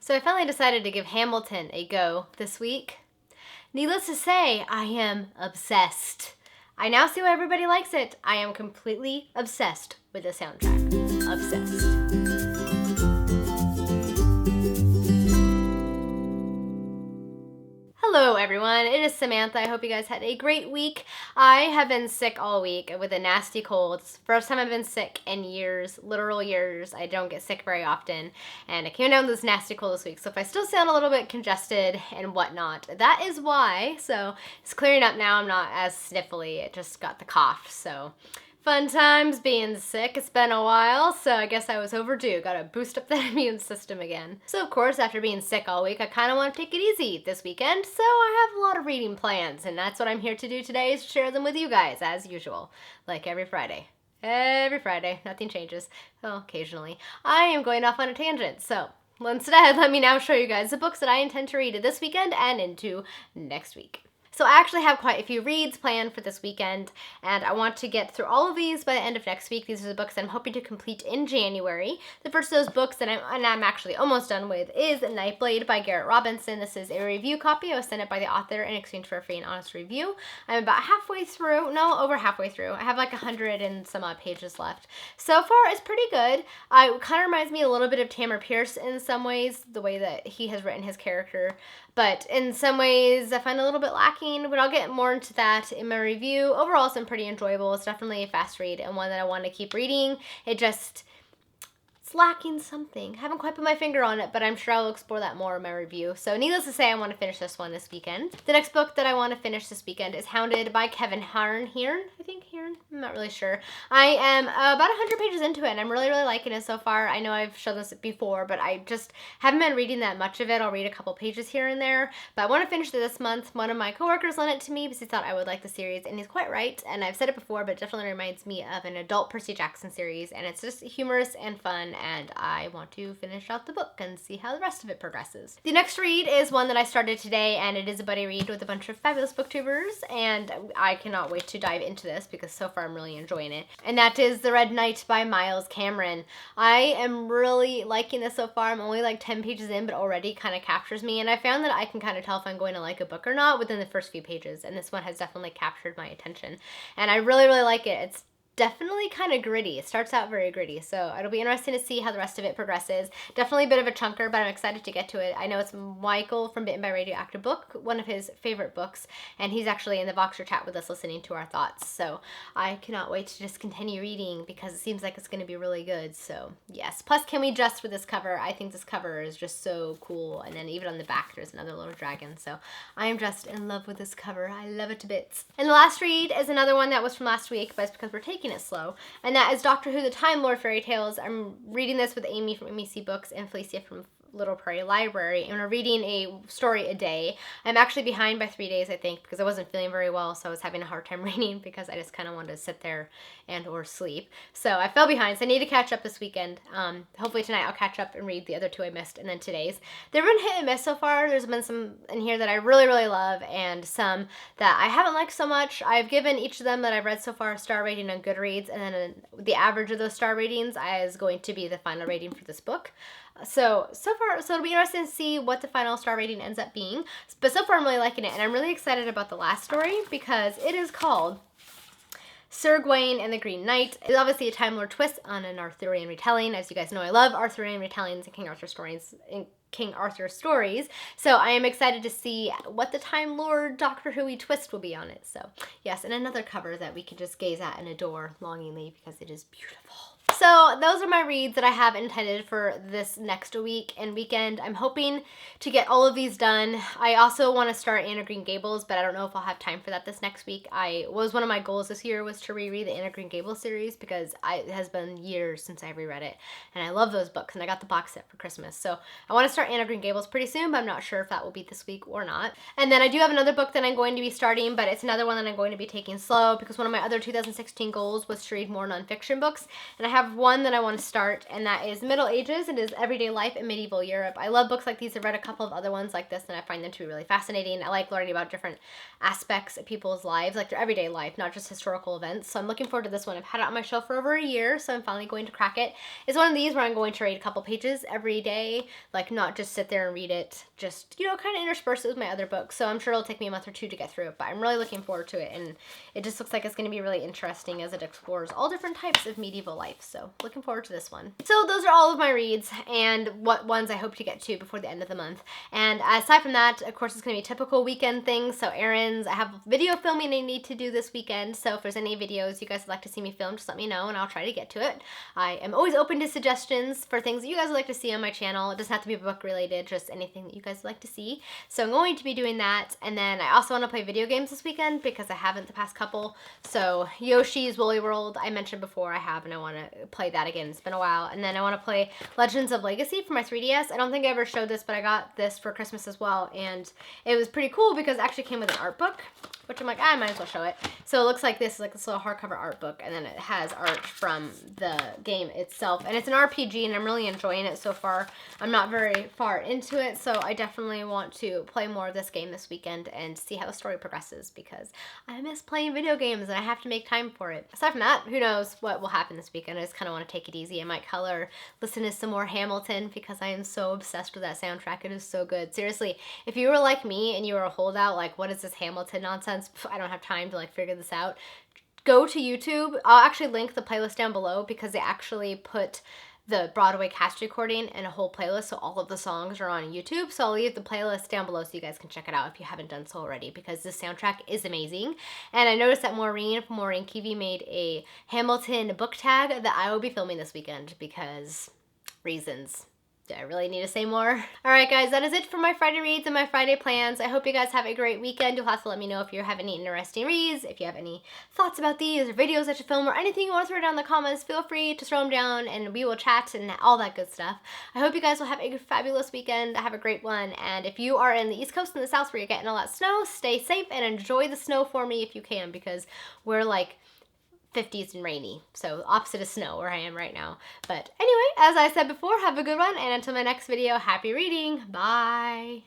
So I finally decided to give Hamilton a go this week. Needless to say, I am obsessed. I now see why everybody likes it. I am completely obsessed with the soundtrack. Obsessed. Hello everyone, it is Samantha. I hope you guys had a great week. I have been sick all week with a nasty cold. It's the first time I've been sick in years, literal years. I don't get sick very often, and I came down with this nasty cold this week. So if I still sound a little bit congested and whatnot, that is why. So it's clearing up now. I'm not as sniffly. It just got the cough. So fun times being sick. It's been a while, so I guess I was overdue. Gotta boost up that immune system again. So of course, after being sick all week, I kind of want to take it easy this weekend, so I have a lot of reading plans, and that's what I'm here to do today, is share them with you guys, as usual, like every Friday. Every Friday, nothing changes. Well, occasionally. I am going off on a tangent, so instead, let me now show you guys the books that I intend to read this weekend and into next week. So I actually have quite a few reads planned for this weekend, and I want to get through all of these by the end of next week. These are the books that I'm hoping to complete in January. The first of those books that I'm actually almost done with is Nightblade by Garrett Robinson. This is a review copy. I was sent it by the author in exchange for a free and honest review. I'm about halfway through, no, over halfway through. I have like 100 and some odd pages left. So far, it's pretty good. It kind of reminds me a little bit of Tamora Pierce in some ways, the way that he has written his character. But in some ways, I find a little bit lacking, but I'll get more into that in my review. Overall, it's been pretty enjoyable. It's definitely a fast read and one that I want to keep reading. It's lacking something. I haven't quite put my finger on it, but I'm sure I'll explore that more in my review. So needless to say, I want to finish this one this weekend. The next book that I want to finish this weekend is Hounded by Kevin Hearn. I'm not really sure. I am about 100 pages into it, and I'm really liking it so far. I know I've shown this before, but I just haven't been reading that much of it. I'll read a couple pages here and there, but I want to finish it this month. One of my coworkers lent it to me because he thought I would like the series, and he's quite right, and I've said it before, but it definitely reminds me of an adult Percy Jackson series, and it's just humorous and fun, and I want to finish out the book and see how the rest of it progresses. The next read is one that I started today, and it is a buddy read with a bunch of fabulous booktubers, and I cannot wait to dive into this because so far I'm really enjoying it. And that is The Red Knight by Miles Cameron. I am really liking this so far. I'm only like 10 pages in, but already kind of captures me, and I found that I can kind of tell if I'm going to like a book or not within the first few pages, and this one has definitely captured my attention, and I really like it. It's definitely kind of gritty. It starts out very gritty, so it'll be interesting to see how the rest of it progresses. Definitely a bit of a chunker, but I'm excited to get to it. I know it's Michael from Bitten by Radioactive Book, one of his favorite books, and he's actually in the Voxer chat with us listening to our thoughts, so I cannot wait to just continue reading because it seems like it's going to be really good. So yes, plus can we just with this cover? I think this cover is just so cool, and then even on the back there's another little dragon, so I am just in love with this cover. I love it to bits. And the last read is another one that was from last week, but it's because we're taking it slow, and that is Doctor Who: The Time Lord Fairy Tales. I'm reading this with Amy from Amy C Books and Felicia from Little Prairie Library, and we're reading a story a day. I'm actually behind by 3 days, I think, because I wasn't feeling very well, so I was having a hard time reading because I just kind of wanted to sit there and or sleep. So I fell behind, so I need to catch up this weekend. Hopefully tonight I'll catch up and read the other two I missed, and then today's. They've been hit and miss so far. There's been some in here that I really love, and some that I haven't liked so much. I've given each of them that I've read so far a star rating on Goodreads, and then the average of those star ratings is going to be the final rating for this book. So far, it'll be interesting to see what the final star rating ends up being. But so far, I'm really liking it, and I'm really excited about the last story because it is called Sir Gawain and the Green Knight. It's obviously a Time Lord twist on an Arthurian retelling. As you guys know, I love Arthurian retellings and King Arthur stories. So I am excited to see what the Time Lord Doctor Who-y twist will be on it. So yes, and another cover that we can just gaze at and adore longingly because it is beautiful. So those are my reads that I have intended for this next week and weekend. I'm hoping to get all of these done. I also want to start Anne of Green Gables, but I don't know if I'll have time for that this next week. One of my goals this year was to reread the Anne of Green Gables series because it has been years since I reread it, and I love those books, and I got the box set for Christmas. So I want to start Anne of Green Gables pretty soon, but I'm not sure if that will be this week or not. And then I do have another book that I'm going to be starting, but it's another one that I'm going to be taking slow because one of my other 2016 goals was to read more nonfiction books, and I have have one that I want to start, and that is Middle Ages. It is Everyday Life in Medieval Europe. I love books like these. I've read a couple of other ones like this, and I find them to be really fascinating. I like learning about different aspects of people's lives, like their everyday life, not just historical events. So I'm looking forward to this one. I've had it on my shelf for over a year, so I'm finally going to crack it. It's one of these where I'm going to read a couple pages every day, like not just sit there and read it, just, you know, kind of intersperse it with my other books. So I'm sure it'll take me a month or two to get through it, but I'm really looking forward to it, and it just looks like it's going to be really interesting as it explores all different types of medieval life. So looking forward to this one. So those are all of my reads and what ones I hope to get to before the end of the month. And aside from that, of course, it's going to be typical weekend things. So errands, I have video filming I need to do this weekend. So if there's any videos you guys would like to see me film, just let me know and I'll try to get to it. I am always open to suggestions for things that you guys would like to see on my channel. It doesn't have to be book related, just anything that you guys would like to see. So I'm going to be doing that. And then I also want to play video games this weekend because I haven't the past couple. So Yoshi's Woolly World, I mentioned before, I have, and I want to play that again. It's been a while. And then I want to play Legends of Legacy for my 3DS. I don't think I ever showed this, but I got this for Christmas as well. And it was pretty cool because it actually came with an art book, which I'm like, I might as well show it. So it looks like this, like this little hardcover art book, and then it has art from the game itself. And it's an RPG, and I'm really enjoying it so far. I'm not very far into it, so I definitely want to play more of this game this weekend and see how the story progresses because I miss playing video games and I have to make time for it. Aside from that, who knows what will happen this weekend. I just kind of want to take it easy. I might color, listen to some more Hamilton because I am so obsessed with that soundtrack. It is so good. Seriously, if you were like me and you were a holdout, like what is this Hamilton nonsense? I don't have time to like figure this out. Go to YouTube. I'll actually link the playlist down below because they actually put the Broadway cast recording and a whole playlist, so all of the songs are on YouTube. So I'll leave the playlist down below so you guys can check it out if you haven't done so already because this soundtrack is amazing. And I noticed that Maureen from Maureen Kiwi made a Hamilton book tag that I will be filming this weekend because reasons. Do I really need to say more? Alright guys, that is it for my Friday reads and my Friday plans. I hope you guys have a great weekend. You'll have to let me know if you have any interesting reads, if you have any thoughts about these or videos I should film or anything you want to throw down in the comments. Feel free to throw them down and we will chat and all that good stuff. I hope you guys will have a fabulous weekend. Have a great one. And if you are in the East Coast and the South where you're getting all that snow, stay safe and enjoy the snow for me if you can because we're like 50s and rainy, so opposite of snow where I am right now. But anyway, as I said before, have a good one, and until my next video, happy reading. Bye.